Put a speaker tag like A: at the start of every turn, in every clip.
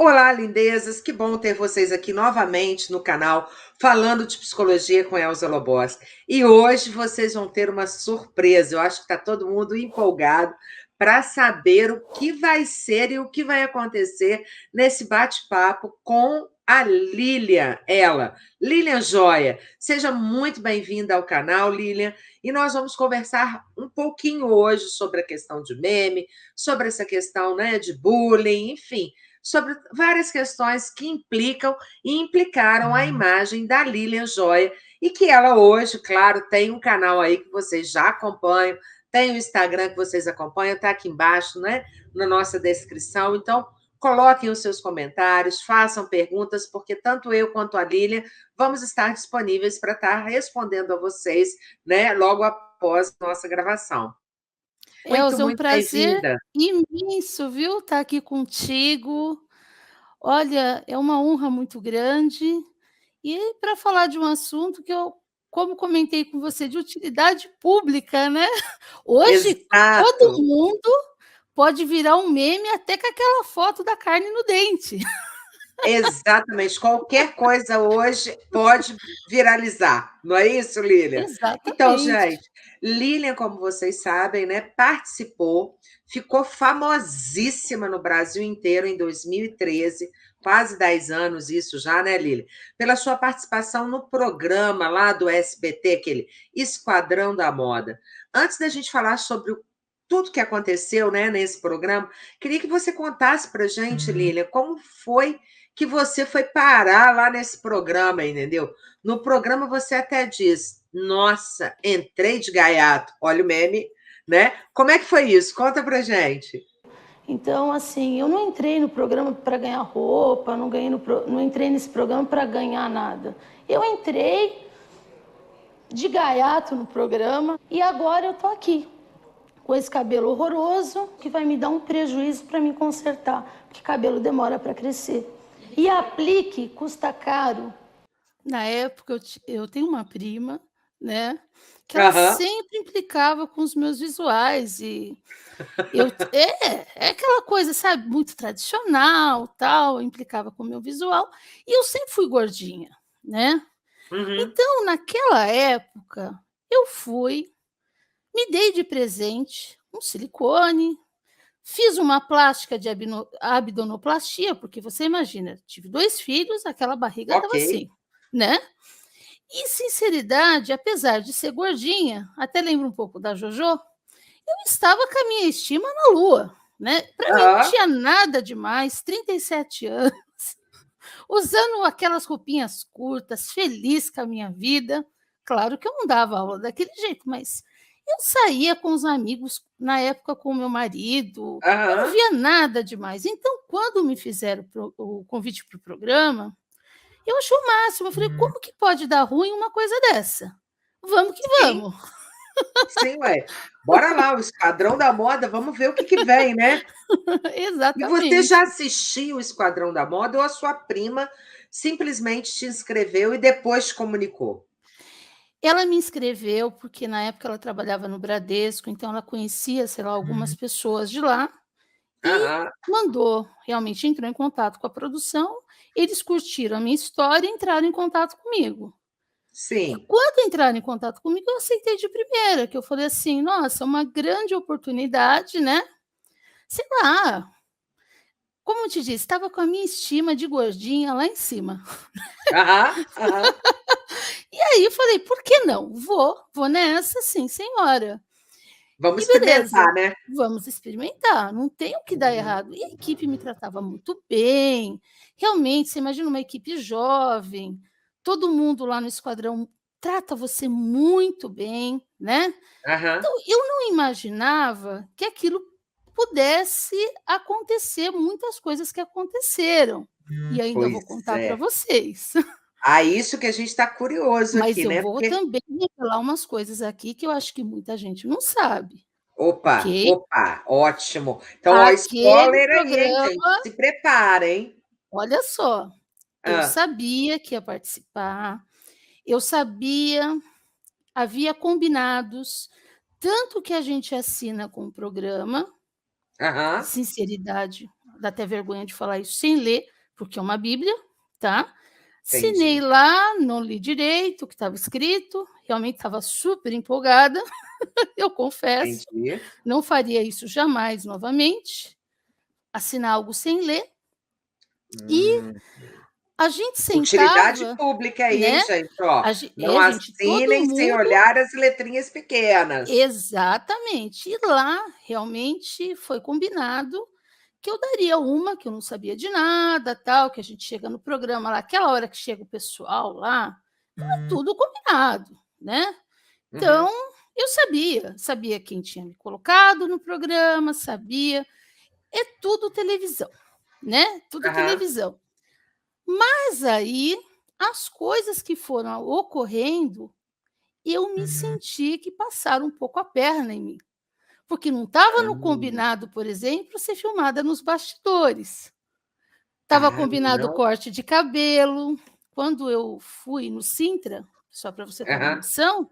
A: Olá, lindezas! Que bom ter vocês aqui novamente no canal falando de psicologia com Elza Loboski. E hoje vocês vão ter uma surpresa. Eu acho que está todo mundo empolgado para saber o que vai ser e o que vai acontecer nesse bate-papo com a Lilian, Lilian Joia. Seja muito bem-vinda ao canal, Lilian. E nós vamos conversar um pouquinho hoje sobre a questão de meme, sobre essa questão, né, de bullying, enfim, sobre várias questões que implicam e implicaram a imagem da Lilian Joia, e que ela hoje, claro, tem um canal aí que vocês já acompanham, tem o Instagram que vocês acompanham, está aqui embaixo, né, na nossa descrição. Então, coloquem os seus comentários, façam perguntas, porque tanto eu quanto a Lilian vamos estar disponíveis para estar respondendo a vocês, né, logo após a nossa gravação. Muito,
B: Elza, é um
A: muito
B: prazer
A: bem-vinda.
B: imenso, viu, estar aqui contigo. Olha, é uma honra muito grande e para falar de um assunto que eu, como comentei com você, de utilidade pública, né. Hoje todo
A: Exato.
B: mundo pode virar um meme até com aquela foto da carne no dente.
A: Exatamente, qualquer coisa hoje pode viralizar, não é isso, Lilian? Então,
B: Exatamente.
A: gente, Lilian, como vocês sabem, né, participou, ficou famosíssima no Brasil inteiro em 2013, quase 10 anos isso já, né, Lilian? Pela sua participação no programa lá do SBT, aquele Esquadrão da Moda. Antes da gente falar sobre tudo que aconteceu, né, nesse programa, queria que você contasse para gente, Lilian, como foi que você foi parar lá nesse programa, entendeu? No programa você até diz, nossa, entrei de gaiato, olha o meme, né? Como é que foi isso? Conta pra gente.
C: Então, assim, eu não entrei no programa para ganhar roupa, não entrei nesse programa para ganhar nada. Eu entrei de gaiato no programa e agora eu tô aqui com esse cabelo horroroso que vai me dar um prejuízo para me consertar, porque cabelo demora para crescer. E aplique custa caro.
B: Na época eu tenho uma prima, né, que ela
A: Aham.
B: sempre implicava com os meus visuais e é aquela coisa, sabe, muito tradicional, tal, implicava com o meu visual, e eu sempre fui gordinha, né.
A: Uhum.
B: Então, naquela época, eu fui, me dei de presente um silicone, fiz uma plástica de abdominoplastia, porque você imagina, tive 2 filhos, aquela barriga
A: Ok.
B: estava assim, né. E sinceridade, apesar de ser gordinha, até lembro um pouco da JoJo, eu estava com a minha estima na lua, né. Para mim não
A: Aham.
B: tinha nada demais, 37 anos, usando aquelas roupinhas curtas, feliz com a minha vida. Claro que eu não dava aula daquele jeito, mas eu saía com os amigos, na época com o meu marido, eu não
A: Aham.
B: via nada demais. Então, quando me fizeram o convite para o programa, eu achei o máximo, eu falei: "Como que pode dar ruim uma coisa dessa? Vamos que
A: Sim,
B: vamos".
A: sim, ué. Bora lá, o Esquadrão da Moda, vamos ver o que que vem, né? E você já
B: Exatamente.
A: assistiu o Esquadrão da Moda ou a sua prima simplesmente te inscreveu e depois te comunicou?
B: Ela me inscreveu, porque na época ela trabalhava no Bradesco, então ela conhecia, sei lá, algumas pessoas de lá, e
A: Aham.
B: realmente entrou em contato com a produção, eles curtiram a minha história e entraram em contato comigo. E
A: Sim.
B: quando entraram em contato comigo, eu aceitei de primeira, que eu falei assim: "Nossa, uma grande oportunidade, né". Sei lá, como eu te disse, estava com a minha estima de gordinha lá em cima.
A: Aham, aham.
B: E aí eu falei: "Por que não? Vou nessa sim senhora".
A: Vamos
B: E beleza,
A: experimentar, né?
B: vamos experimentar, não tem o que dar
A: Uhum.
B: errado. E a equipe me tratava muito bem, realmente, você imagina uma equipe jovem, todo mundo lá no esquadrão trata você muito bem, né.
A: Aham.
B: Então eu não imaginava que aquilo pudesse acontecer, muitas coisas que aconteceram, e ainda vou
A: Pois
B: contar para
A: é.
B: vocês.
A: Ah, isso que a gente está curioso
B: Mas
A: aqui,
B: eu
A: né,
B: vou
A: porque
B: também revelar umas coisas aqui que eu acho que muita gente não sabe,
A: opa,
B: ok?
A: opa, ótimo. Então, ó,
B: Aquele
A: spoiler aí, hein, gente,
B: programa,
A: se prepara, hein.
B: olha só, eu
A: Hã.
B: sabia que ia participar, eu sabia, havia combinados, tanto que a gente assina com o programa,
A: Aham.
B: sinceridade, dá até vergonha de falar isso sem ler, porque é uma Bíblia, tá?
A: Entendi.
B: Assinei lá, não li direito o que estava escrito, realmente estava super empolgada, eu confesso,
A: Entendi.
B: não faria isso jamais novamente, assinar algo sem ler, e
A: Hum.
B: a gente
A: Utilidade
B: sentava,
A: pública aí, hein,
B: né?
A: gente? Ó, não
B: Gente, todo
A: assinem sem
B: mundo.
A: olhar as letrinhas pequenas.
B: Exatamente. E lá realmente foi combinado que eu daria uma, que eu não sabia de nada, tal, que a gente chega no programa lá, aquela hora que chega o pessoal lá, estava
A: Hum.
B: tudo combinado, né?
A: Uhum.
B: Então, eu sabia quem tinha me colocado no programa, sabia. É tudo televisão, né? Tudo
A: Aham.
B: televisão. Mas aí, as coisas que foram ocorrendo, eu me
A: Uhum.
B: senti que passaram um pouco a perna em mim. Porque não estava no
A: Hum.
B: combinado, por exemplo, ser filmada nos bastidores. Estava
A: Ah,
B: combinado o
A: não?
B: corte de cabelo. Quando eu fui no Sintra, só para você ter uma
A: Aham.
B: noção,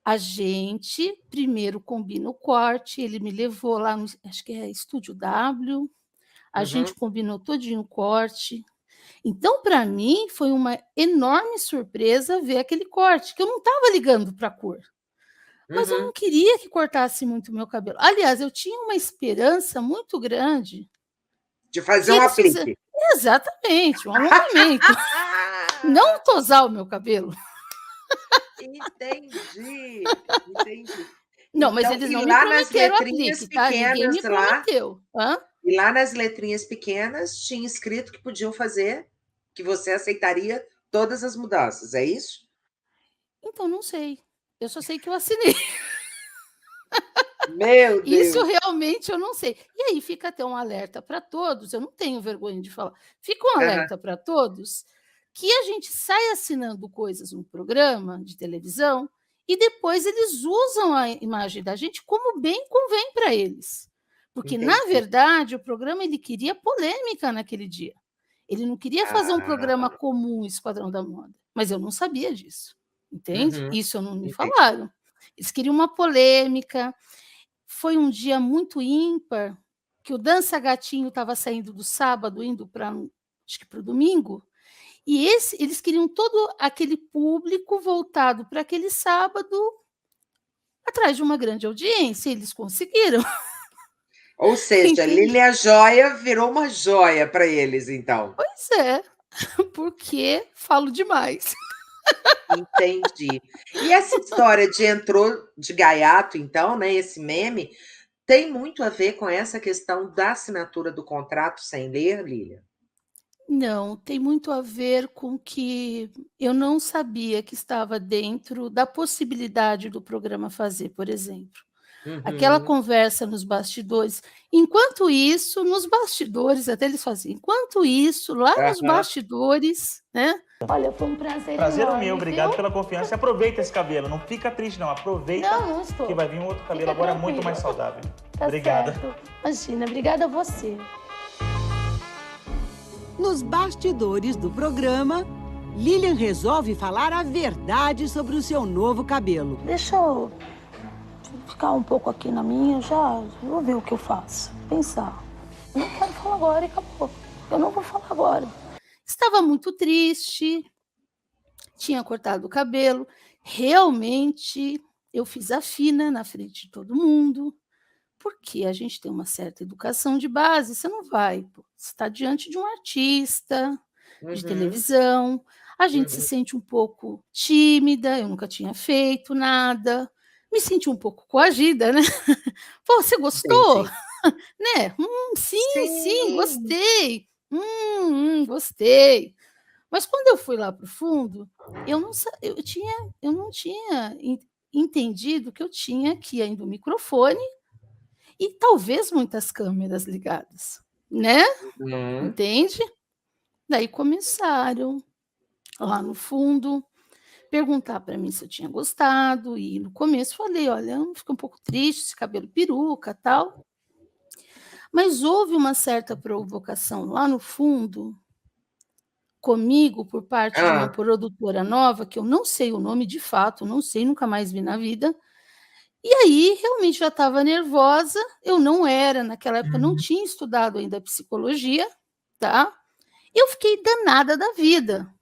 B: a gente primeiro combina o corte, ele me levou lá no, acho que é Estúdio W, a
A: Uhum.
B: gente combinou todinho o corte. Então, para mim, foi uma enorme surpresa ver aquele corte, que eu não estava ligando para a cor. Mas eu
A: Uhum.
B: não queria que cortasse muito o meu cabelo. Aliás, eu tinha uma esperança muito grande
A: De
B: que
A: fazer um
B: eles fizessem
A: aplique.
B: exatamente, um alongamento, não tosar o meu cabelo.
A: Entendi, entendi.
B: Não, mas
A: Então,
B: eles
A: e
B: não me
A: lá nas
B: prometeram
A: letrinhas
B: aplique, tá? Ninguém
A: pequenas
B: me
A: lá
B: prometeu. Hã?
A: e lá nas letrinhas pequenas tinha escrito que podiam fazer, que você aceitaria todas as mudanças, é isso?
B: Então não sei. Eu só sei que eu assinei.
A: Meu
B: Isso
A: Deus!
B: realmente eu não sei. E aí fica até um alerta para todos, eu não tenho vergonha de falar, fica um
A: Aham.
B: alerta para todos, que a gente sai assinando coisas no programa de televisão e depois eles usam a imagem da gente como bem convém para eles. Porque, na
A: Entendi.
B: verdade, o programa ele queria polêmica naquele dia. Ele não queria fazer um programa
A: Ah,
B: comum, Esquadrão da Moda, mas eu não sabia disso, entende?
A: uhum,
B: Isso não me
A: entendi.
B: falaram. Eles queriam uma polêmica, foi um dia muito ímpar, que o Dança Gatinho estava saindo do sábado, indo para acho que para o domingo, e eles queriam todo aquele público voltado para aquele sábado, atrás de uma grande audiência, e eles conseguiram.
A: Ou seja,
B: Entende?
A: Lilia Joia virou uma joia para eles, então.
B: Pois é, porque falo demais.
A: Entendi. E essa história de entrou de gaiato, então, né, esse meme, tem muito a ver com essa questão da assinatura do contrato sem ler, Lilia?
B: Não, tem muito a ver com que eu não sabia que estava dentro da possibilidade do programa fazer, por exemplo. Aquela
A: Uhum.
B: conversa nos bastidores. Enquanto isso, nos bastidores, até eles faziam, enquanto isso, lá nos
A: Aham.
B: bastidores, né?
C: Olha, foi um prazer
D: Prazer é
C: enorme,
D: meu, obrigado
C: viu?
D: pela confiança. E aproveita esse cabelo, não fica triste não, aproveita
C: Não estou.
D: que vai vir um outro cabelo
C: Fica
D: agora
C: tranquilo.
D: muito mais saudável.
C: Tá
D: Obrigado.
C: certo. Imagina, obrigada a você.
E: Nos bastidores do programa, Lilian resolve falar a verdade sobre o seu novo cabelo.
C: Deixa eu ficar um pouco aqui na minha, já vou ver o que eu faço. Pensar. Eu não quero falar agora e acabou. Eu não vou falar agora.
B: Estava muito triste, tinha cortado o cabelo. Realmente, eu fiz a fina na frente de todo mundo, porque a gente tem uma certa educação de base, você não vai, pô, você está diante de um artista de
A: Uhum.
B: televisão, a gente se
A: Uhum.
B: sente um pouco tímida, eu nunca tinha feito nada, me senti um pouco coagida, né. "Pô, você gostou?",
A: Entendi.
B: né. Sim, sim,
A: Sim.
B: gostei. Gostei". Mas quando eu fui lá para o fundo, eu não tinha entendido que eu tinha aqui ainda o microfone e talvez muitas câmeras ligadas, né,
A: Uhum.
B: entende? Daí começaram, lá no fundo, perguntar para mim se eu tinha gostado, e no começo falei: "Olha, eu fiquei um pouco triste, esse cabelo peruca, tal". Mas houve uma certa provocação lá no fundo, comigo, por parte de uma
A: Hã.
B: produtora nova, que eu não sei o nome de fato, não sei, nunca mais vi na vida. E aí, realmente já estava nervosa, eu não era naquela época, não
A: Uhum.
B: tinha estudado ainda psicologia, tá. Eu fiquei danada da vida.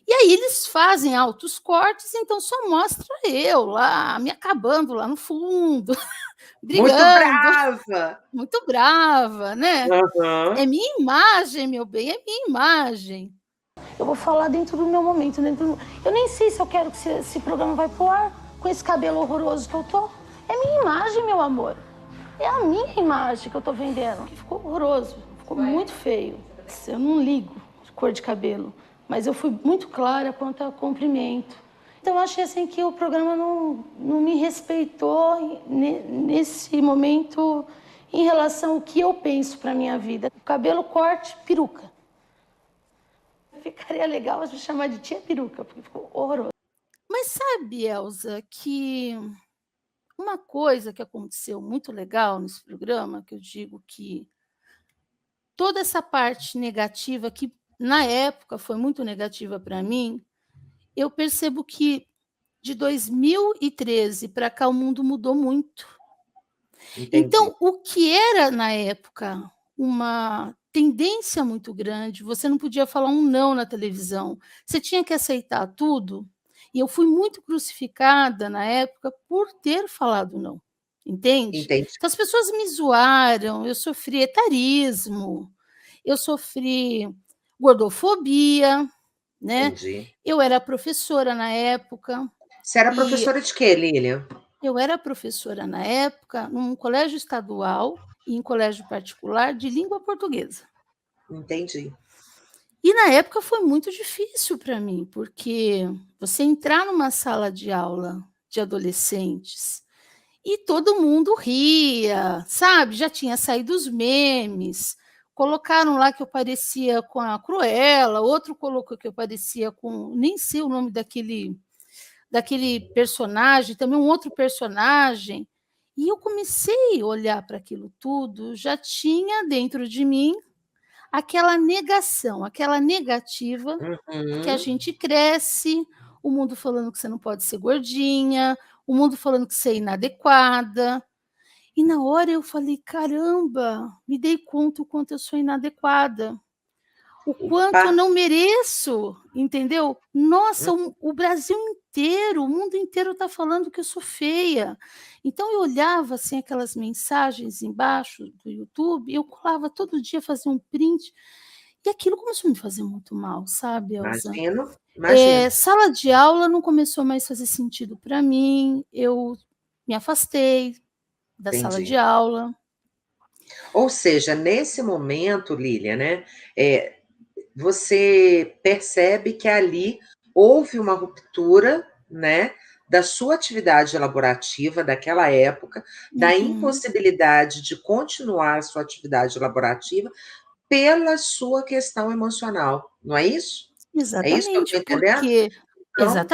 B: E aí eles fazem altos cortes, então só mostra eu lá, me acabando lá no fundo,
A: Muito
B: brigando,
A: brava.
B: muito brava, né?
A: Aham.
B: É minha imagem, meu bem, é minha imagem.
C: Eu vou falar dentro do meu momento, eu nem sei se eu quero que esse programa vai pro ar com esse cabelo horroroso que eu tô. É minha imagem, meu amor. É a minha imagem que eu tô vendendo. Ficou horroroso, ficou muito feio. Eu não ligo de cor de cabelo, mas eu fui muito clara quanto ao comprimento. Então eu achei assim que o programa não me respeitou nesse momento em relação ao que eu penso para minha vida. Cabelo, corte, peruca. Ficaria legal se me chamar de tia peruca, porque ficou horroroso.
B: Mas sabe, Elza, que uma coisa que aconteceu muito legal nesse programa, que eu digo que toda essa parte negativa, que na época foi muito negativa para mim, eu percebo que de 2013 para cá o mundo mudou muito.
A: Entendi.
B: Então, o que era na época uma tendência muito grande, você não podia falar um não na televisão, você tinha que aceitar tudo. E eu fui muito crucificada na época por ter falado não, entende?
A: Entendi.
B: Então as pessoas me zoaram, eu sofri etarismo, eu sofri gordofobia, né?
A: Entendi.
B: Eu era professora na época
A: Você era
B: e
A: professora de quê, Lilian?
B: eu era professora na época num colégio estadual e em colégio particular de língua portuguesa.
A: Entendi.
B: E na época foi muito difícil para mim, porque você entrar numa sala de aula de adolescentes e todo mundo ria, sabe? Já tinha saído os memes, colocaram lá que eu parecia com a Cruella, outro colocou que eu parecia com, nem sei o nome daquele personagem, também um outro personagem. E eu comecei a olhar para aquilo tudo, já tinha dentro de mim aquela negação, aquela negativa que a
A: Uhum.
B: gente cresce, o mundo falando que você não pode ser gordinha, o mundo falando que você é inadequada. E na hora eu falei, caramba, me dei conta o quanto eu sou inadequada, o quanto eu
A: Opa.
B: não mereço, entendeu? Nossa, o Brasil inteiro, o mundo inteiro está falando que eu sou feia. Então eu olhava assim aquelas mensagens embaixo do YouTube, eu colava todo dia, fazia um print, e aquilo começou a me fazer muito mal, sabe, Elza?
A: Imagino, imagino.
B: Sala de aula não começou mais a fazer sentido para mim, eu me afastei da sala de
A: Entendi.
B: aula.
A: Ou seja, nesse momento, Lilian, né, você percebe que ali houve uma ruptura, né, da sua atividade elaborativa daquela época, da
B: Uhum.
A: impossibilidade de continuar a sua atividade elaborativa pela sua questão emocional, não é isso? É isso que eu
B: Exatamente,
A: estou entendendo? Então,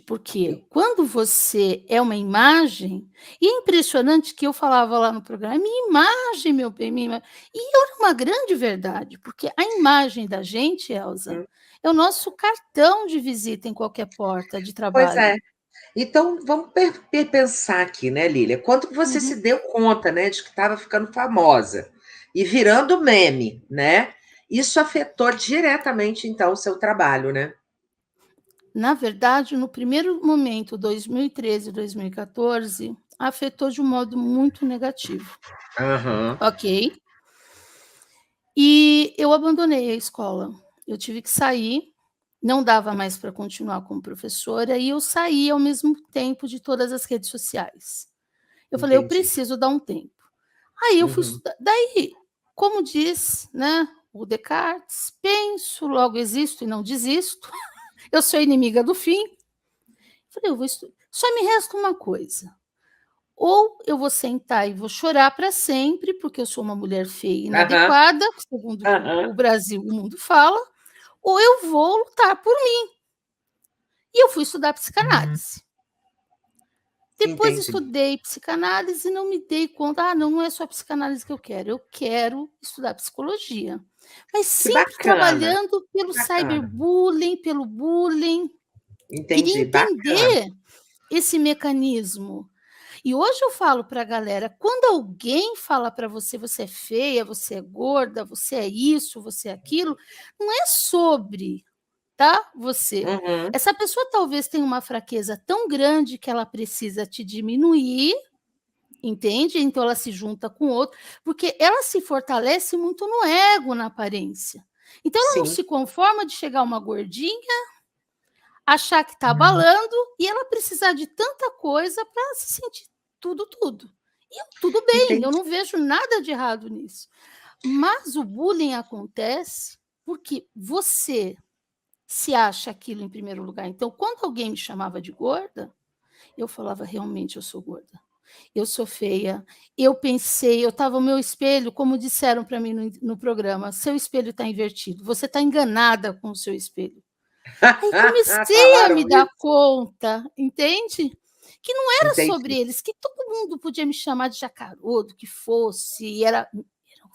B: porque quando você é uma imagem, e é impressionante que eu falava lá no programa, "É minha imagem, meu bem, minha imagem", e era uma grande verdade, porque a imagem da gente, Elza,
A: hum,
B: é o nosso cartão de visita em qualquer porta de
A: pois é.
B: trabalho.
A: Então, vamos pensar aqui, né, Lília? Quando que você se
B: Uhum.
A: deu conta, né, de que estava ficando famosa e virando meme, né? Isso afetou diretamente, então, o seu trabalho, né?
B: Na verdade, no primeiro momento, 2013 e 2014, afetou de um modo muito negativo,
A: Aham,
B: ok? E eu abandonei a escola. Eu tive que sair, não dava mais para continuar como professora, e eu saí ao mesmo tempo de todas as redes sociais. Eu falei: "Eu
A: entendi.
B: preciso dar um tempo". Aí eu fui
A: Uhum.
B: estudar, daí, como diz, né, o Descartes: "Penso, logo existo e não desisto". Eu sou inimiga do fim. Falei: "Eu vou estu só me resta uma coisa, ou eu vou sentar e vou chorar para sempre, porque eu sou uma mulher feia e
A: Aham,
B: inadequada, segundo o que o
A: aham,
B: Brasil, o mundo fala, ou eu vou lutar por mim". E eu fui estudar psicanálise. Depois
A: entendi.
B: estudei psicanálise e não me dei conta, não, não é só psicanálise que eu quero estudar psicologia. Mas
A: Que
B: sempre
A: bacana,
B: trabalhando
A: que
B: pelo
A: bacana.
B: cyberbullying, pelo bullying, queria
A: Entendi, bacana.
B: entender esse mecanismo. E hoje eu falo para a galera, quando alguém fala para você, você é feia, você é gorda, você é isso, você é aquilo, não é sobre, tá, você.
A: Uhum.
B: Essa pessoa talvez tenha uma fraqueza tão grande que ela precisa te diminuir, entende? Então ela se junta com outro, porque ela se fortalece muito no ego, na aparência. Então ela não
A: Sim,
B: se conforma de chegar uma gordinha, achar que está abalando e ela precisar de tanta coisa para se sentir tudo. E tudo bem, eu
A: entendi.
B: não vejo nada de errado nisso. Mas o bullying acontece porque você se acha aquilo em primeiro lugar. Então, quando alguém me chamava de gorda, eu falava: realmente eu sou gorda, eu sou feia. Eu pensei, eu estava no meu espelho, como disseram para mim no programa: seu espelho está invertido, você está enganada com o seu espelho. Aí comecei a me
A: Falaram
B: dar
A: isso?
B: conta, entende? Que não era sobre
A: Entendi.
B: eles, que todo mundo podia me chamar de jacarodo, que fosse, e eram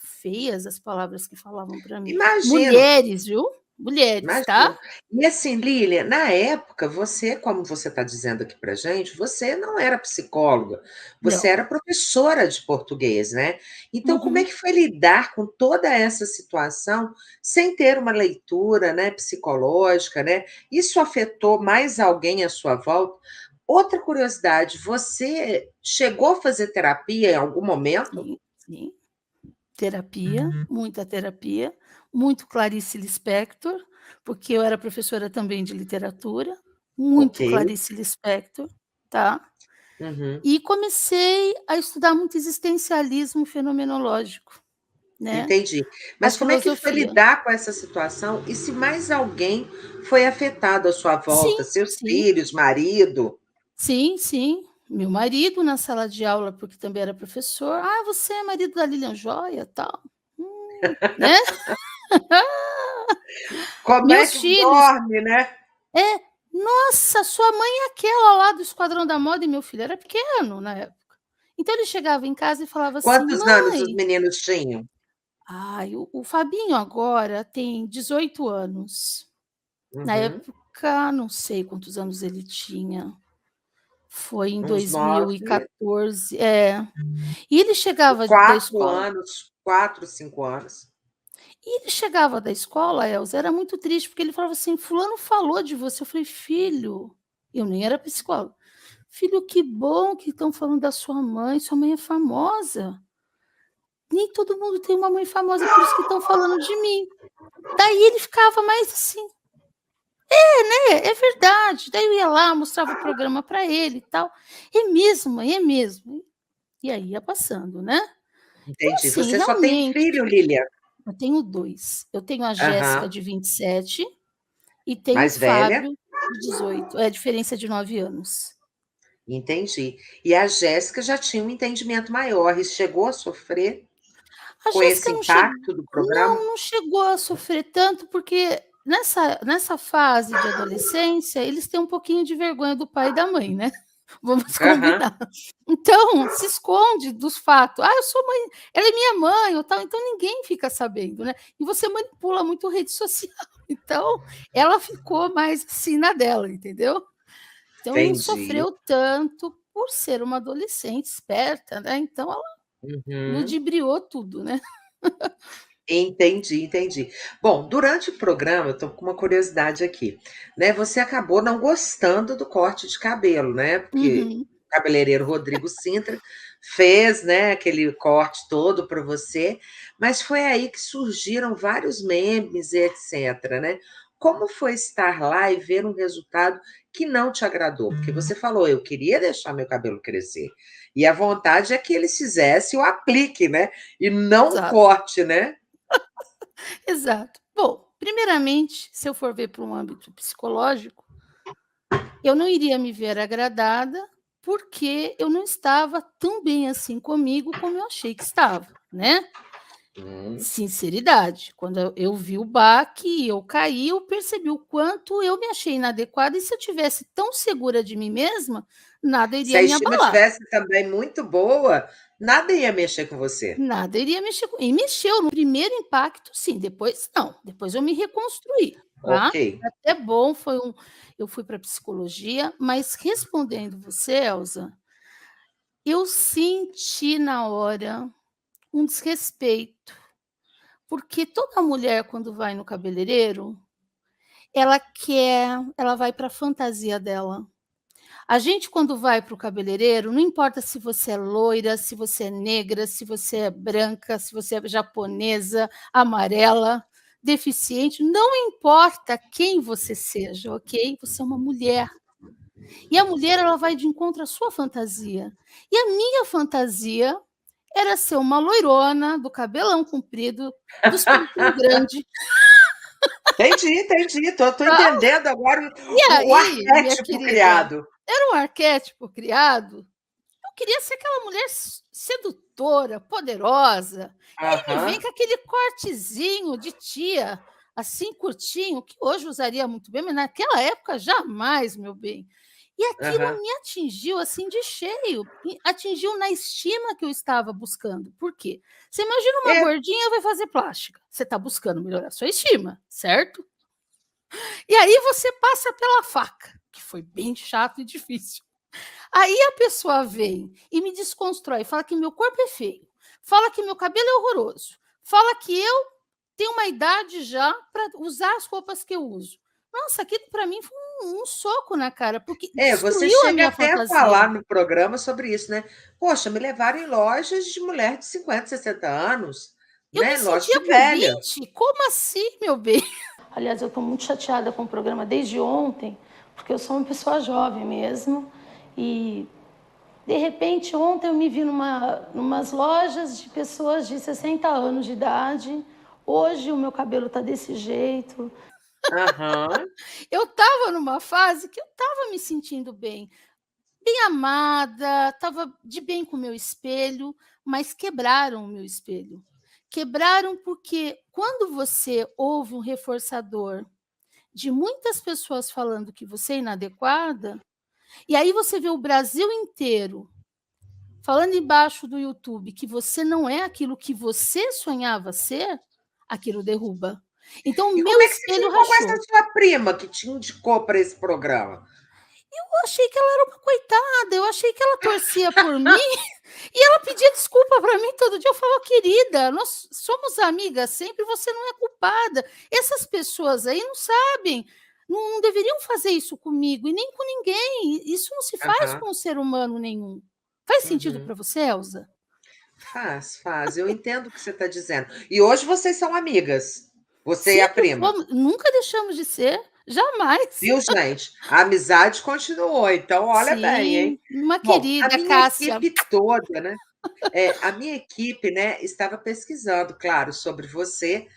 B: feias as palavras que falavam para mim.
A: Imagino.
B: Mulheres, viu? Mulheres, tá?
A: Imagino. E assim, Lilian, na época, você, como você está dizendo aqui para gente, você não era psicóloga, você
B: Não.
A: era professora de português, né? Então, como é
B: Uhum.
A: que foi lidar com toda essa situação sem ter uma leitura, né, psicológica, né? Isso afetou mais alguém à sua volta? Outra curiosidade, você chegou a fazer terapia em algum momento?
B: Sim, sim. Terapia, muita terapia, muito Clarice Lispector, porque eu era professora também de literatura,
A: Ok.
B: muito Clarice Lispector, tá?
A: Uhum.
B: E comecei a estudar muito existencialismo fenomenológico, né,
A: Entendi.
B: a
A: Mas como é que foi
B: filosofia.
A: lidar com essa situação e se mais alguém foi afetado à sua volta,
B: Sim,
A: seus
B: sim,
A: filhos, marido?
B: sim. Meu marido na sala de aula, porque também era professor: "Ah, você é marido da Lilian Joia, tal". Né.
A: Como é
B: Meus
A: que
B: filhos:
A: dorme, né?
B: "É, nossa, sua mãe é aquela lá do Esquadrão da Moda", e meu filho era pequeno na época. Então ele chegava em casa e falava assim:
A: Quantos anos os
B: "Mãe".
A: meninos tinham?
B: Ai, o Fabinho agora tem 18 anos. Na
A: Uhum.
B: época, não sei quantos anos ele tinha, foi em
A: Uns 9,
B: 2014. É. E ele chegava da
A: 4
B: escola
A: anos, 4, 5 anos.
B: Elza, era muito triste, porque ele falava assim: "Fulano falou de você". Eu falei: "Filho", eu nem era psicóloga, "filho, que bom que estão falando da sua mãe é famosa. Nem todo mundo tem uma mãe famosa, por isso que estão falando de mim". Daí ele ficava mais assim: é verdade". Daí eu ia lá, mostrava o programa para ele e tal. "É mesmo, mãe, é mesmo". E aí ia passando, né. Então
A: Entendi.
B: assim,
A: Você só tem um
B: realmente
A: filho, Lilian?
B: eu tenho 2. Eu tenho a Jéssica
A: Aham.
B: de 27 e tenho o
A: Mais velha?
B: Fábio de 18. É, diferença de 9 anos.
A: Entendi. E a Jéssica já tinha um entendimento maior e chegou a sofrer
B: A
A: com esse
B: Jéssica
A: impacto do programa?
B: não chegou a sofrer tanto, porque nessa fase de adolescência, eles têm um pouquinho de vergonha do pai e da mãe, né. Vamos
A: Aham.
B: combinar. Então, se esconde dos fatos. "Ah, eu sou mãe, ela é minha mãe", ou tal, então ninguém fica sabendo, né. E você manipula muito rede social, então ela ficou mais assim na dela, entendeu. Então não
A: Entendi.
B: sofreu tanto por ser uma adolescente esperta, né, então ela
A: Uhum.
B: ludibriou tudo, né.
A: Entendi, entendi. Bom, durante o programa, eu tô com uma curiosidade aqui, né, você acabou não gostando do corte de cabelo, né, porque
B: Uhum.
A: o cabeleireiro Rodrigo Sintra fez, né, aquele corte todo para você, mas foi aí que surgiram vários memes e etcétera, né. Como foi estar lá e ver um resultado que não te agradou? Porque você falou: "Eu queria deixar meu cabelo crescer", e a vontade é que eles fizessem o aplique, né, e não o
B: Exato,
A: corte, né?
B: exato. Bom, primeiramente, se eu for ver para um âmbito psicológico, eu não iria me ver agradada, porque eu não estava tão bem assim comigo como eu achei que estava, né.
A: Hum,
B: Sinceridade, quando eu vi o baque e eu caí, eu percebi o quanto eu me achei inadequada e se eu tivesse tão segura de mim mesma, nada
A: se
B: iria
A: a
B: me
A: estima
B: abalar,
A: tivesse também muito boa, nada ia mexer com você.
B: nada iria mexer com e mexeu no primeiro impacto sim, depois não, depois eu me reconstruí, tá.
A: Ok.
B: Até bom, eu fui para psicologia, mas respondendo você, Elza, Eu senti na hora um desrespeito, porque toda mulher quando vai no cabeleireiro, ela vai para a fantasia dela. A gente quando vai para o cabeleireiro, não importa se você é loira, se você é negra, se você é branca, se você é japonesa, amarela, deficiente, não importa quem você seja, ok? Você é uma mulher. E a mulher, ela vai de encontro à sua fantasia. E a minha fantasia era ser uma loirona, do cabelão comprido, dos peitinhos grandes.
A: Entendi. Tô entendendo agora
B: E
A: o
B: aí, minha
A: arquétipo
B: querida,
A: criado.
B: era um arquétipo criado. Eu queria ser aquela mulher sedutora, poderosa. E aí me vem
A: Aham,
B: com aquele cortezinho de tia, assim, curtinho, que hoje usaria muito bem, mas naquela época jamais, meu bem. E
A: aham.
B: aquilo me atingiu assim de cheio, atingiu na estima que eu estava buscando. Por quê? Você imagina uma
A: É,
B: gordinha vai fazer plástica. Você está buscando melhorar sua estima, certo? E aí você passa pela faca, que foi bem chato e difícil. Aí a pessoa vem e me desconstrói, fala que meu corpo é feio, fala que meu cabelo é horroroso, fala que eu tenho uma idade já para usar as roupas que eu uso. Nossa, aquilo para mim foi um soco na cara, porque
A: você
B: destruiu a
A: chega
B: minha
A: até a
B: fantasia.
A: falar no programa sobre isso, né? Poxa, me levaram em lojas de mulher de 50, 60 anos,
B: Eu me
A: né? Loja
B: sentia
A: de
B: com
A: velha.
B: 20, como assim, meu bem?
C: Aliás, eu estou muito chateada com o programa desde ontem, porque eu sou uma pessoa jovem mesmo. E, de repente, ontem eu me vi numas lojas de pessoas de 60 anos de idade. Hoje o meu cabelo está desse jeito.
A: Aham.
B: Eu estava numa fase que eu estava me sentindo bem. Bem amada, estava de bem com o meu espelho, mas quebraram o meu espelho. Quebraram porque quando você ouve um reforçador de muitas pessoas falando que você é inadequada, e aí você vê o Brasil inteiro falando embaixo do YouTube que você não é aquilo que você sonhava ser, aquilo derruba. Então o
A: E
B: meu
A: como é que você
B: espelho
A: ficou com essa
B: rachou.
A: sua prima que te indicou para esse programa?
B: Eu achei que ela era uma coitada, eu achei que ela torcia por mim e ela pedia desculpa para mim todo dia. Eu falava, querida, nós somos amigas sempre, você não é culpada. Essas pessoas aí não sabem, não deveriam fazer isso comigo e nem com ninguém. Isso não se faz
A: Aham.
B: com um ser humano nenhum. Faz sentido
A: Uhum.
B: para você, Elza?
A: Faz. Eu entendo o que você está dizendo. E hoje vocês são amigas, você e a
B: Sempre
A: prima.
B: fomos, nunca deixamos de ser, jamais.
A: Viu, gente? A amizade continuou, então olha bem, hein?
B: Sim, uma
A: Bom, a
B: querida
A: minha
B: Cássia.
A: equipe toda, né? A minha equipe, né, estava pesquisando, claro, sobre você,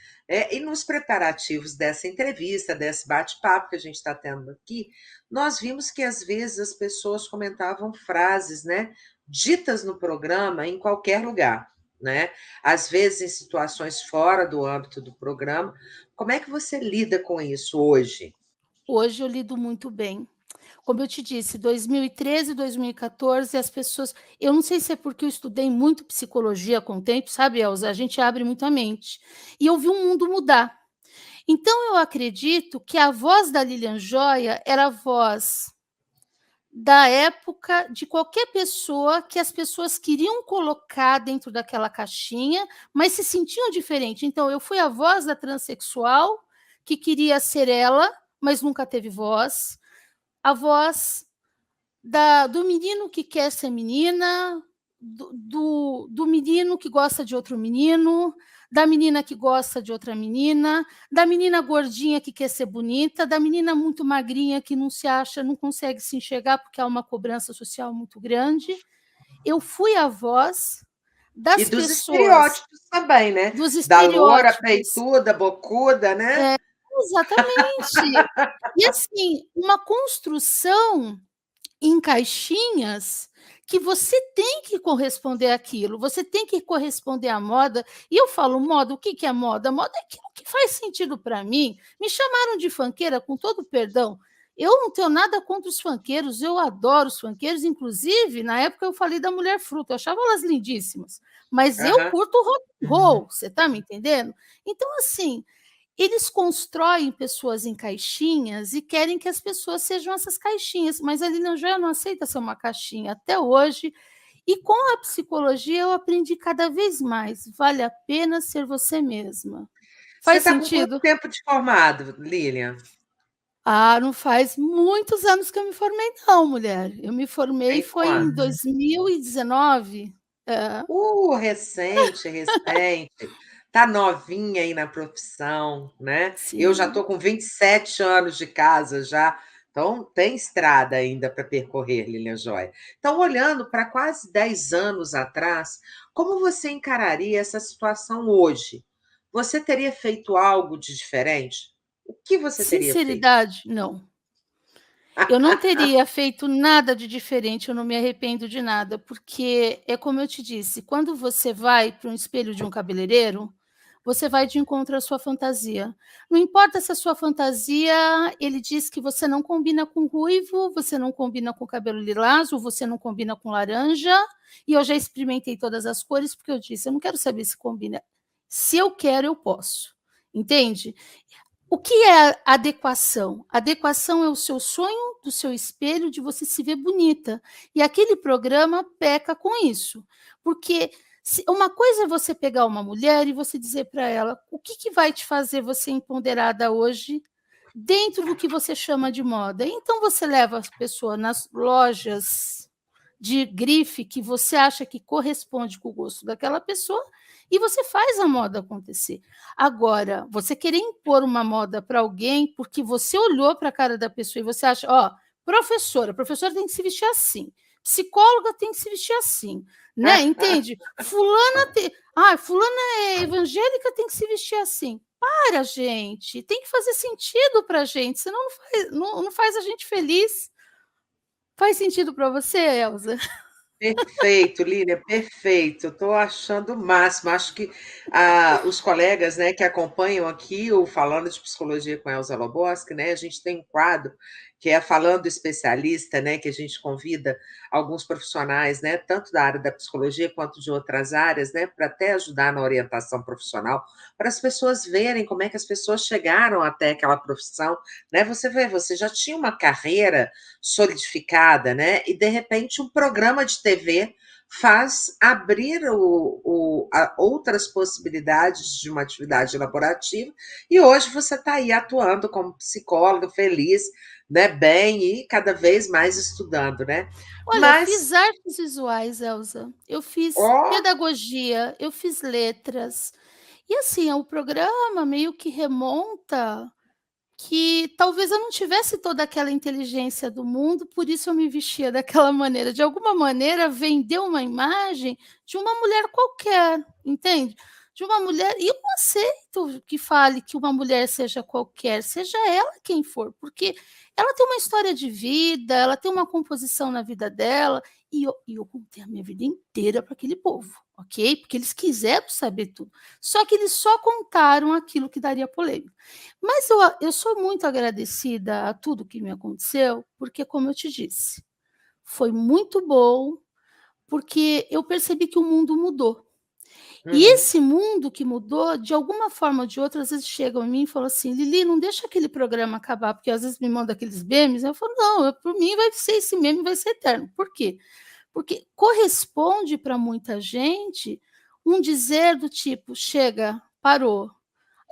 A: e nos preparativos dessa entrevista, desse bate-papo que a gente está tendo aqui, nós vimos que às vezes as pessoas comentavam frases, né, ditas no programa em qualquer lugar, né? Às vezes em situações fora do âmbito do programa. Como é que você lida com isso hoje?
B: Hoje eu lido muito bem. Como eu te disse, 2013, 2014, as pessoas, eu não sei se é porque eu estudei muito psicologia com o tempo, sabe, Elza? A gente abre muito a mente. E eu vi o mundo mudar. Então eu acredito que a voz da Lilian Joia era a voz da época de qualquer pessoa que as pessoas queriam colocar dentro daquela caixinha, mas se sentiam diferente. Então eu fui a voz da transexual que queria ser ela, mas nunca teve voz. A voz do menino que quer ser menina, do menino que gosta de outro menino, da menina que gosta de outra menina, da menina gordinha que quer ser bonita, da menina muito magrinha que não se acha, não consegue se enxergar porque há uma cobrança social muito grande. Eu fui a voz
A: E
B: das
A: dos
B: pessoas,
A: estereótipos também, né?
B: dos
A: Da loura,
B: estereótipos.
A: peituda, bocuda, né?
B: É, exatamente. E assim, uma construção em caixinhas que você tem que corresponder àquilo, você tem que corresponder à moda. E eu falo moda, o que que é moda? Moda é aquilo que faz sentido para mim. Me chamaram de funkeira, com todo perdão. Eu não tenho nada contra os funkeiros, eu adoro os funkeiros, inclusive, na época eu falei da Mulher Fruta, eu achava elas lindíssimas, mas eu
A: Aham.
B: curto rock and roll, você está me entendendo? Então, assim, eles constroem pessoas em caixinhas e querem que as pessoas sejam essas caixinhas, mas a Lilian Joia não aceita ser uma caixinha até hoje. E com a psicologia eu aprendi cada vez mais, vale a pena ser você mesma.
A: Você
B: Faz
A: está com quanto
B: sentido?
A: tempo de formado, Lilian?
B: Ah, não faz muitos anos que eu me formei não, mulher. Eu me formei
A: Tem
B: foi em
A: quanto?
B: 2019. É,
A: Recente, recente. Tá novinha aí na profissão, né? Eu já
B: sim.
A: estou com 27 anos de casa já, então tem estrada ainda para percorrer, Lilian Joia. Então, olhando para quase 10 anos atrás, como você encararia essa situação hoje? Você teria feito algo de diferente? O que você teria feito?
B: Sinceridade, não. Eu não teria feito nada de diferente, eu não me arrependo de nada, porque é como eu te disse, quando você vai para um espelho de um cabeleireiro, você vai de encontro à sua fantasia. Não importa se a sua fantasia, ele diz que você não combina com ruivo, você não combina com cabelo lilás, ou você não combina com laranja, e eu já experimentei todas as cores, porque eu disse: "Eu não quero saber se combina. Se eu quero, eu posso". Entende? O que é adequação? Adequação é o seu sonho do seu espelho de você se ver bonita. E aquele programa peca com isso. Porque uma coisa é você pegar uma mulher e você dizer para ela o que vai te fazer você empoderada hoje dentro do que você chama de moda. Então você leva a pessoa nas lojas de grife que você acha que corresponde com o gosto daquela pessoa e você faz a moda acontecer. Agora, você querer impor uma moda para alguém porque você olhou para a cara da pessoa e você acha, ó, professora tem que se vestir assim, psicóloga tem que se vestir assim, né? Entende? Fulana é evangélica, tem que se vestir assim. Para, gente, tem que fazer sentido para a gente, senão não faz a gente feliz. Faz sentido para você, Elza?
A: Perfeito, Lília, perfeito. Estou achando o máximo. Acho que os colegas, né, que acompanham aqui o Falando de Psicologia com Elza Loboski, né, a gente tem um quadro que é Falando Especialista, né, que a gente convida alguns profissionais, né, tanto da área da psicologia quanto de outras áreas, né, para até ajudar na orientação profissional, para as pessoas verem como é que as pessoas chegaram até aquela profissão, né? Você vê, você já tinha uma carreira solidificada, né? E de repente um programa de TV faz abrir outras possibilidades de uma atividade laborativa, e hoje você está aí atuando como psicóloga, feliz, né? Bem, e cada vez mais estudando, né?
B: Olha, eu fiz
A: Mas,
B: artes visuais, Elza. Eu fiz
A: ó,
B: pedagogia, eu fiz letras. E assim, o programa meio que remonta que talvez eu não tivesse toda aquela inteligência do mundo, por isso eu me vestia daquela maneira. De alguma maneira, vendeu uma imagem de uma mulher qualquer, entende? De uma mulher. E eu não aceito que fale que uma mulher seja qualquer, seja ela quem for, porque ela tem uma história de vida, ela tem uma composição na vida dela, e eu contei a minha vida inteira para aquele povo, ok? Porque eles quiseram saber tudo. Só que eles só contaram aquilo que daria polêmica. Mas eu sou muito agradecida a tudo que me aconteceu, porque, como eu te disse, foi muito bom, porque eu percebi que o mundo mudou. E
A: uhum,
B: esse mundo que mudou, de alguma forma ou de outra, às vezes chegam em mim e falam assim: Lili, não deixa aquele programa acabar, porque às vezes me mandam aqueles memes. Eu falo: não, por mim vai ser esse meme, vai ser eterno. Por quê? Porque corresponde para muita gente um dizer do tipo: chega, parou.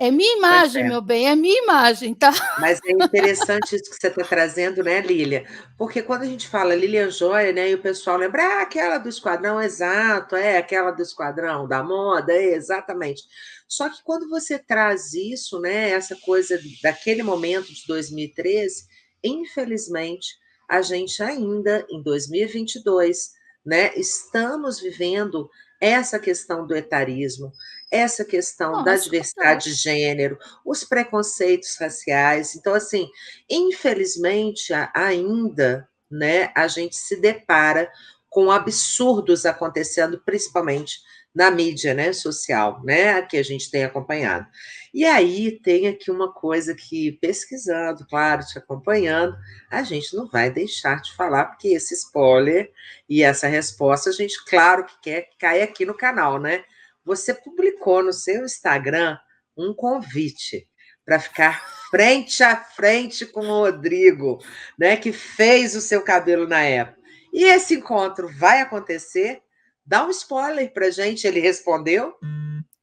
B: É minha
A: pois
B: imagem,
A: é.
B: meu bem, é minha imagem, tá?
A: Mas é interessante isso que você está trazendo, né, Lília? Porque quando a gente fala Lilian Joia, né, e o pessoal lembra, aquela do esquadrão, exato, é aquela do esquadrão, da moda, é exatamente. Só que quando você traz isso, né, essa coisa daquele momento de 2013, infelizmente, a gente ainda, em 2022, né, estamos vivendo essa questão do etarismo, essa questão da
B: Nossa, total.
A: diversidade de gênero, os preconceitos raciais. Então, assim, infelizmente, ainda, né, a gente se depara com absurdos acontecendo, principalmente na mídia, né, social, né, que a gente tem acompanhado. E aí tem aqui uma coisa que, pesquisando, claro, te acompanhando, a gente não vai deixar de falar, porque esse spoiler e essa resposta a gente, claro, que quer que caia aqui no canal, né? Você publicou no seu Instagram um convite para ficar frente a frente com o Rodrigo, né, que fez o seu cabelo na época. E esse encontro vai acontecer? Dá um spoiler pra gente, ele respondeu?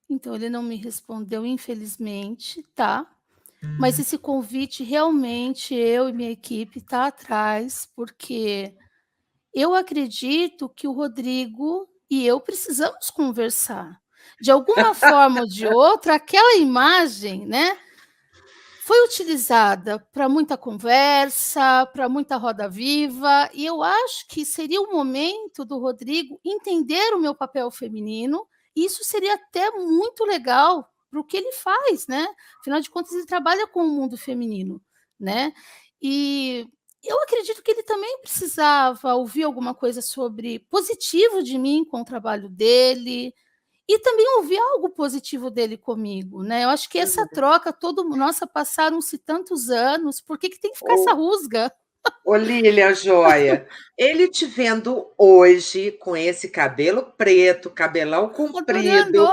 B: Então, ele não me respondeu, infelizmente, tá? Mas esse convite, realmente, eu e minha equipe tá atrás, porque eu acredito que o Rodrigo e eu precisamos conversar. De alguma forma ou de outra, aquela imagem, né, foi utilizada para muita conversa, para muita roda viva, e eu acho que seria o momento do Rodrigo entender o meu papel feminino, e isso seria até muito legal para o que ele faz, né? Afinal de contas, ele trabalha com o mundo feminino, né? E eu acredito que ele também precisava ouvir alguma coisa sobre positivo de mim com o trabalho dele, e também ouvir algo positivo dele comigo, né. Eu acho que essa
A: Uhum.
B: troca todo nossa, passaram-se tantos anos, por que que tem que ficar essa
A: Ô,
B: rusga?
A: ô Lília, joia, ele te vendo hoje com esse cabelo preto, cabelão
B: Adorando,
A: comprido,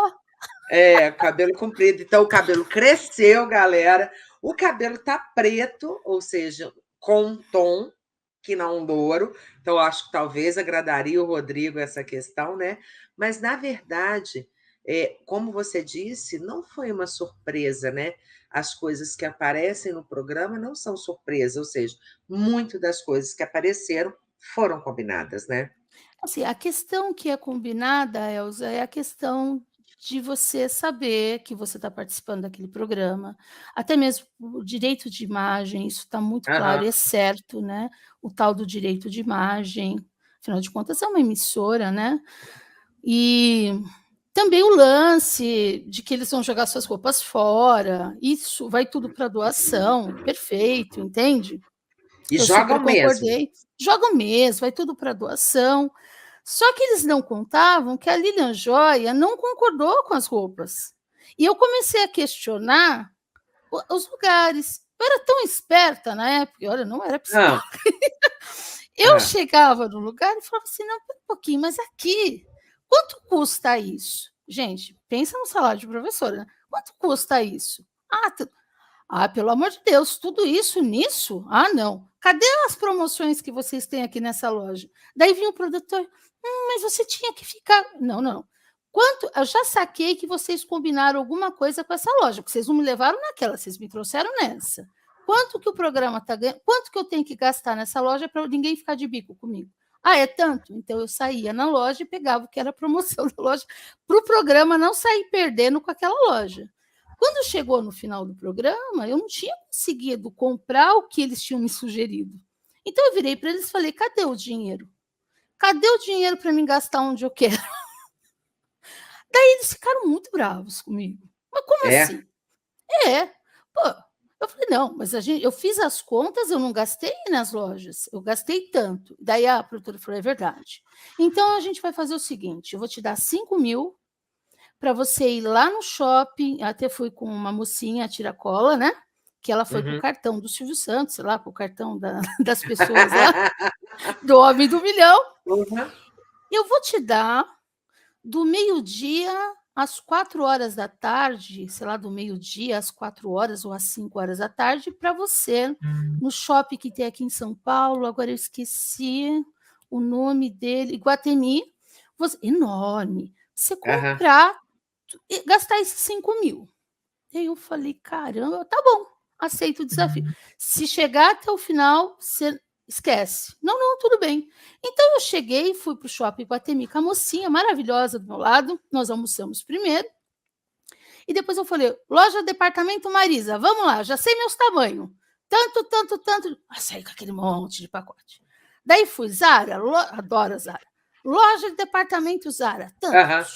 A: cabelo comprido, então o cabelo cresceu, galera. O cabelo tá preto, ou seja, com um tom que não um louro. Então, acho que talvez agradaria o Rodrigo essa questão, né? Mas, na verdade, como você disse, não foi uma surpresa, né? As coisas que aparecem no programa não são surpresa, ou seja, muito das coisas que apareceram foram combinadas, né?
B: assim, a questão que é combinada, Elza, é a questão de você saber que você está participando daquele programa, até mesmo o direito de imagem, isso está muito claro e
A: Aham.
B: é certo, né, o tal do direito de imagem, afinal de contas é uma emissora, né, e também o lance de que eles vão jogar suas roupas fora, isso vai tudo para doação, perfeito, entende?
A: E
B: Eu super
A: jogam mesmo.
B: concordei. Jogam mesmo, vai tudo para doação. Só que eles não contavam que a Lilian Joia não concordou com as roupas. E eu comecei a questionar os lugares. Eu era tão esperta na época, e olha, eu não era psicóloga.
A: Ah,
B: Eu
A: ah.
B: chegava no lugar e falava assim: não, pera um pouquinho, mas aqui, quanto custa isso? Gente, pensa no salário de professora, né? Quanto custa isso? Pelo amor de Deus, tudo isso nisso? Ah, não. Cadê as promoções que vocês têm aqui nessa loja? Daí vinha o produtor, mas você tinha que ficar. Não, não. Quanto? Eu já saquei que vocês combinaram alguma coisa com essa loja, porque vocês não me levaram naquela, vocês me trouxeram nessa. Quanto que o programa está ganhando? Quanto que eu tenho que gastar nessa loja para ninguém ficar de bico comigo? Ah, é tanto? Então eu saía na loja e pegava o que era promoção da loja, para o programa não sair perdendo com aquela loja. Quando chegou no final do programa, eu não tinha conseguido comprar o que eles tinham me sugerido. Então eu virei para eles e falei: cadê o dinheiro? Cadê o dinheiro para mim gastar onde eu quero? Daí eles ficaram muito bravos comigo. Mas como
A: É?
B: assim? É. Pô, eu falei: não, mas eu fiz as contas, eu não gastei nas lojas, eu gastei tanto. Daí a produtora falou: é verdade. Então a gente vai fazer o seguinte: eu vou te dar 5.000 para você ir lá no shopping. Até fui com uma mocinha, a tiracola, né? Que ela foi com o
A: Uhum.
B: cartão do Silvio Santos, sei lá, com o cartão das pessoas lá, do Homem do Milhão.
A: Uhum.
B: Eu vou te dar do meio-dia às 4 horas da tarde, sei lá, do meio-dia às 4 horas ou às 5 horas da tarde, para você, no shopping que tem aqui em São Paulo, agora eu esqueci o nome dele, Iguatemi, enorme, você
A: Aham.
B: comprar e gastar esses 5.000. Aí eu falei: caramba, tá bom, aceito o desafio. Se chegar até o final, você esquece. Não, não, tudo bem. Então eu cheguei, fui para o shopping Iguatemi com a mocinha maravilhosa do meu lado, nós almoçamos primeiro, e depois eu falei: loja departamento Marisa, vamos lá, já sei meus tamanhos. Tanto, tanto, tanto. Saí com aquele monte de pacote. Daí fui, Zara, adoro a Zara. Loja de departamento Zara, tanto.
A: Aham.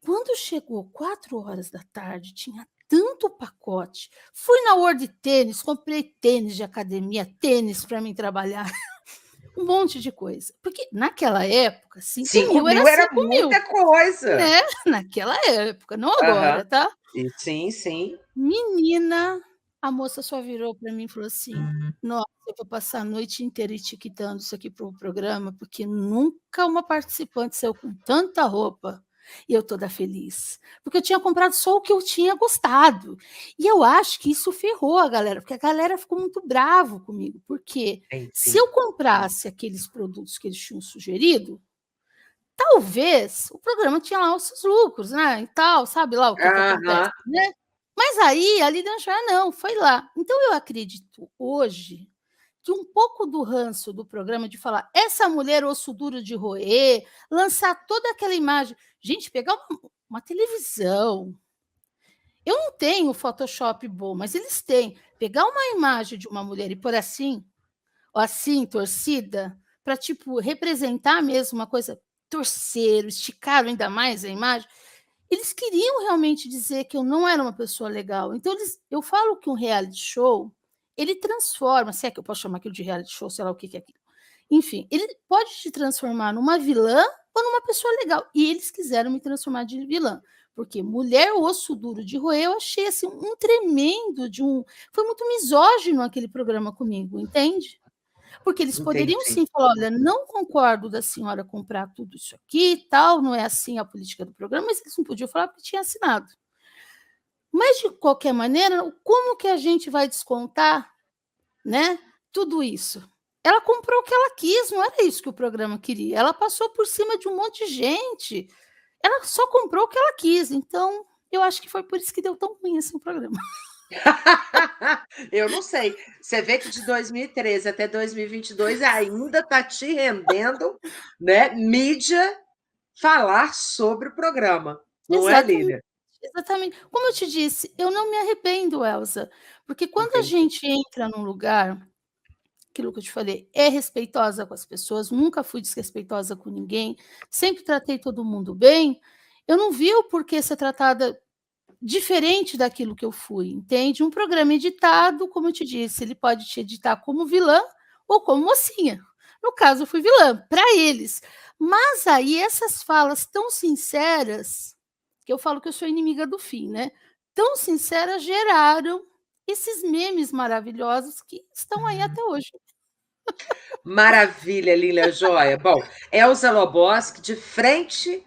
B: Quando chegou 4 horas da tarde, tinha tanto pacote. Fui na World Tênis, comprei tênis de academia, tênis para mim trabalhar, um monte de coisa. Porque naquela época, 5.000 era
A: 5.000 era
B: 5.000,
A: muita coisa.
B: né? Naquela época, não
A: Aham.
B: agora, tá?
A: E sim, sim.
B: Menina, a moça só virou para mim e falou assim: nossa, eu vou passar a noite inteira etiquetando isso aqui para o programa, porque nunca uma participante saiu com tanta roupa. E eu toda feliz, porque eu tinha comprado só o que eu tinha gostado. E eu acho que isso ferrou a galera, porque a galera ficou muito bravo comigo, porque se
A: Entendi.
B: eu comprasse aqueles produtos que eles tinham sugerido, talvez o programa tinha lá os seus lucros, né, e tal, sabe lá o que acontece,
A: Aham.
B: né. Mas aí a Lilian já não, foi lá. Então eu acredito hoje que um pouco do ranço do programa de falar: "Essa mulher osso duro de roer", lançar toda aquela imagem. Gente, pegar uma televisão, eu não tenho Photoshop bom, mas eles têm. Pegar uma imagem de uma mulher e pôr assim, ou assim, torcida, para tipo, representar mesmo uma coisa, torceram, esticaram ainda mais a imagem. Eles queriam realmente dizer que eu não era uma pessoa legal. Então eu falo que um reality show, ele transforma, se é que eu posso chamar aquilo de reality show, sei lá o que que é aquilo. Enfim, ele pode te transformar numa vilã ou numa pessoa legal. E eles quiseram me transformar de vilã, porque mulher osso duro de roer, eu achei assim um tremendo de um, foi muito misógino aquele programa comigo, entende? Porque eles poderiam
A: Entendi.
B: sim falar: "Olha, não concordo da senhora comprar tudo isso aqui e tal, não é assim a política do programa", mas eles não podiam falar porque tinha assinado. Mas de qualquer maneira, como que a gente vai descontar, né, tudo isso? Ela comprou o que ela quis, não era isso que o programa queria, ela passou por cima de um monte de gente, ela só comprou o que ela quis, então eu acho que foi por isso que deu tão ruim assim o programa.
A: Eu não sei. Você vê que de 2013 até 2022 ainda está te rendendo, né, mídia falar sobre o programa, não é,
B: Exatamente,
A: Lília?
B: exatamente. Como eu te disse, eu não me arrependo, Elza, porque quando a
A: Entendi.
B: gente entra num lugar, aquilo que eu te falei, é respeitosa com as pessoas, nunca fui desrespeitosa com ninguém, sempre tratei todo mundo bem, eu não vi o porquê ser tratada diferente daquilo que eu fui, entende? Um programa editado, como eu te disse, ele pode te editar como vilã ou como mocinha. No caso, eu fui vilã, para eles. Mas aí essas falas tão sinceras, que eu falo que eu sou inimiga do fim, né? Tão sinceras geraram esses memes maravilhosos que estão aí até hoje.
A: Maravilha, Lilian Joia. Bom, Elza Loboski de frente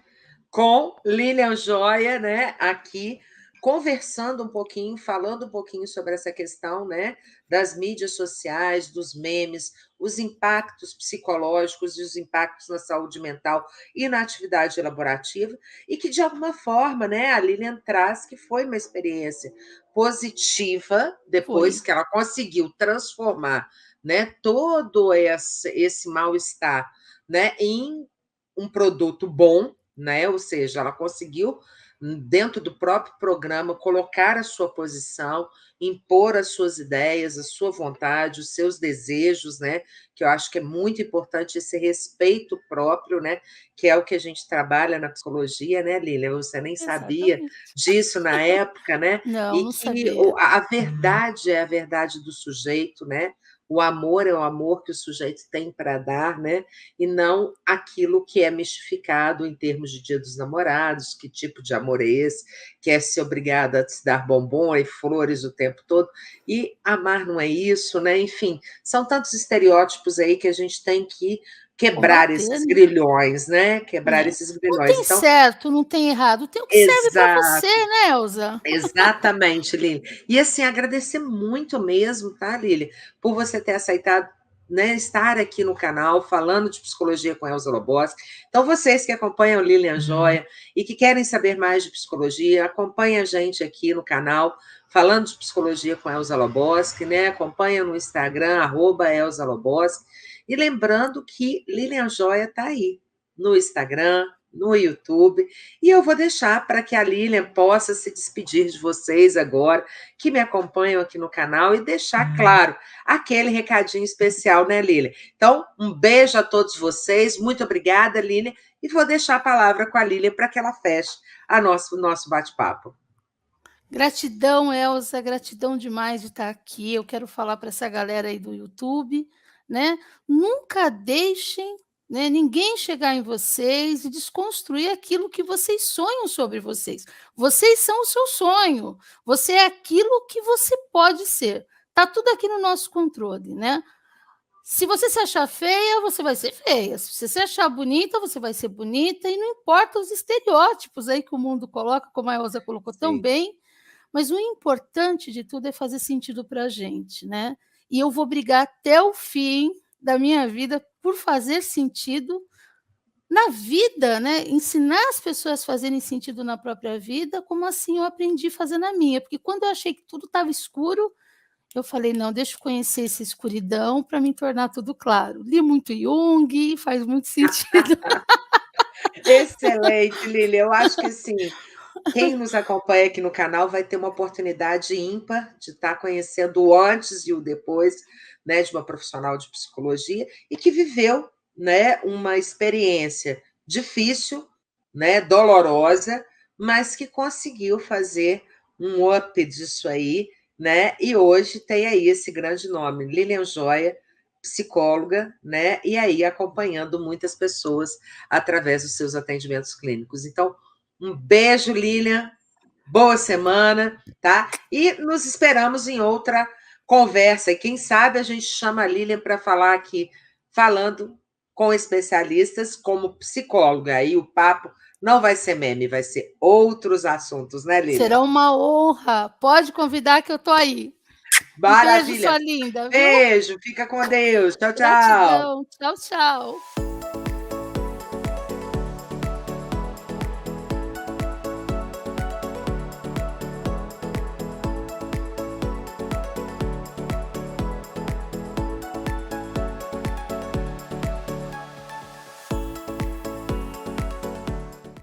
A: com Lilian Joia, né, aqui conversando um pouquinho, falando um pouquinho sobre essa questão, né, das mídias sociais, dos memes, os impactos psicológicos e os impactos na saúde mental e na atividade elaborativa, e que de alguma forma, né, a Lilian traz que foi uma experiência positiva
B: Foi,
A: depois que ela conseguiu transformar, né, todo esse mal-estar, né, em um produto bom, né? Ou seja, ela conseguiu, dentro do próprio programa, colocar a sua posição, impor as suas ideias, a sua vontade, os seus desejos, né? Que eu acho que é muito importante esse respeito próprio, né? Que é o que a gente trabalha na psicologia, né, Lília? Você nem sabia
B: exatamente.
A: disso na época, né?
B: Não,
A: E
B: não
A: que
B: sabia.
A: a verdade é a verdade do sujeito, né? O amor é o amor que o sujeito tem para dar, né? E não aquilo que é mistificado em termos de Dia dos Namorados, que tipo de amor é esse, que é ser obrigada a se dar bombom e flores o tempo todo, e amar não é isso, né? Enfim, são tantos estereótipos aí que a gente tem que quebrar
B: Combater,
A: esses
B: né?
A: grilhões, né? Quebrar
B: É.
A: esses
B: Não
A: grilhões.
B: tem
A: Então,
B: certo, não tem errado, tem o que serve para você,
A: exato.
B: né, Elza?
A: Exatamente, Lili. E assim, agradecer muito mesmo, tá, Lili, por você ter aceitado, né, estar aqui no canal falando de psicologia com Elza Loboski. Então, vocês que acompanham Lilian Joia e que querem saber mais de psicologia, acompanhem a gente aqui no canal falando de psicologia com Elza Loboski, né? Acompanha no Instagram, @Elza Loboski. E lembrando que Lilian Joia está aí no Instagram, no YouTube, e eu vou deixar para que a Lilian possa se despedir de vocês agora, que me acompanham aqui no canal, e deixar, claro, aquele recadinho especial, né, Lilian? Então, um beijo a todos vocês, muito obrigada, Lilian, e vou deixar a palavra com a Lilian para que ela feche o nosso bate-papo.
B: Gratidão, Elza, gratidão demais de estar aqui. Eu quero falar para essa galera aí do YouTube, né? Nunca deixem, né, ninguém chegar em vocês e desconstruir aquilo que vocês sonham sobre vocês. Vocês são o seu sonho. Você é aquilo que você pode ser. Tá tudo aqui no nosso controle, né? Se você se achar feia, você vai ser feia. Se você se achar bonita, você vai ser bonita. E não importa os estereótipos aí que o mundo coloca, como a Elza colocou tão
A: Sim.
B: bem, mas o importante de tudo é fazer sentido para a gente, né? E eu vou brigar até o fim da minha vida por fazer sentido na vida, né? Ensinar as pessoas a fazerem sentido na própria vida, como assim eu aprendi a fazer na minha. Porque quando eu achei que tudo estava escuro, eu falei, não, deixa eu conhecer essa escuridão para me tornar tudo claro. Li muito Jung, faz muito sentido.
A: Excelente, Lília. Eu acho que assim, quem nos acompanha aqui no canal vai ter uma oportunidade ímpar de estar conhecendo o antes e o depois, né, de uma profissional de psicologia e que viveu, né, uma experiência difícil, né, dolorosa, mas que conseguiu fazer um up disso aí, né? E hoje tem aí esse grande nome, Lilian Joia, psicóloga, né? E aí acompanhando muitas pessoas através dos seus atendimentos clínicos. Então, um beijo, Lilian. Boa semana, tá? E nos esperamos em outra conversa. E quem sabe a gente chama a Lilian para falar aqui, falando com especialistas como psicóloga. Aí o papo não vai ser meme, vai ser outros assuntos, né, Lilian?
B: Será uma honra. Pode convidar que eu tô aí. Um beijo,
A: Maravilha.
B: sua linda, viu?
A: Beijo, fica com Deus. Tchau, tchau.
B: Gratidão. Tchau, tchau.